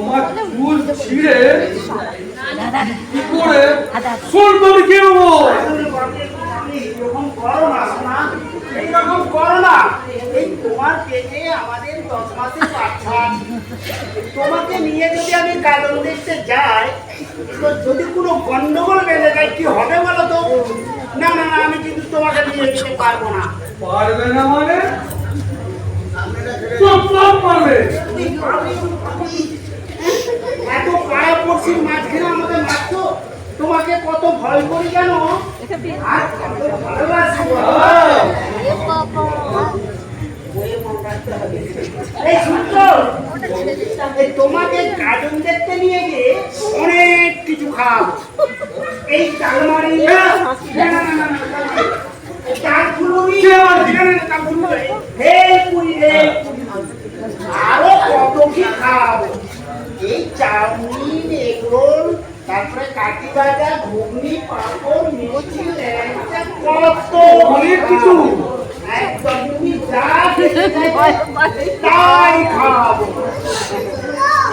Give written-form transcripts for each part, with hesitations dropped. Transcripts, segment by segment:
আমার চুল ছিঁড়ে কি করে সুন্দর কেউ এরকম করো না শোনা, এইরকম করো না। এই তোমার পেটে আমাদের 10 মাসের বাচ্চা, তোমাকে নিয়ে যদি আমি গাজন দেখতে যাই তো যদি কোনো গন্ডগোল বেঁধে যায় কি হবে বলো তো? না না না, আমি কিন্তু তোমাকে নিয়ে যেতে পারবো না। পারবে না মানে সব পারবে। এত পাড়া পড়ছির মাঝখানে আমাদের মাত্র তোমাকে কত ভয় করি জানো, আর কত ভালোবাসি বলো। এই শুনছো, এই তোমাকে গাজন দেখতে নিয়ে গিয়ে অনেক কিছু খাওয়াবো। এই চালমারি আরো কত কি খাওয়াবো। এই চাউমিন, এগরোল, তারপরে কাঠি ভাজা, ঘুগনি, পাঁপড়, মিষ্টি, ল্যাংচা, কত অনেক কিছু। একদম তুমি যা খেতে চাইবে তাই খাওয়াবো।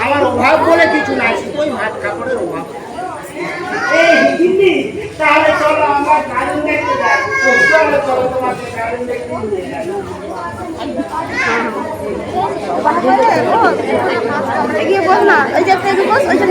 আমার অভাব বলে কিছু নাই, শুধুই ভাত কাপড়ের অভাব। এই দিদি, তাহলে চলো আমরা গাজন দেখতে যাই। চলো চলো, তোমাকে গাজন দেখতে নিয়ে যাই। এগিয়ে বস না, ওই যে বস, ওই যে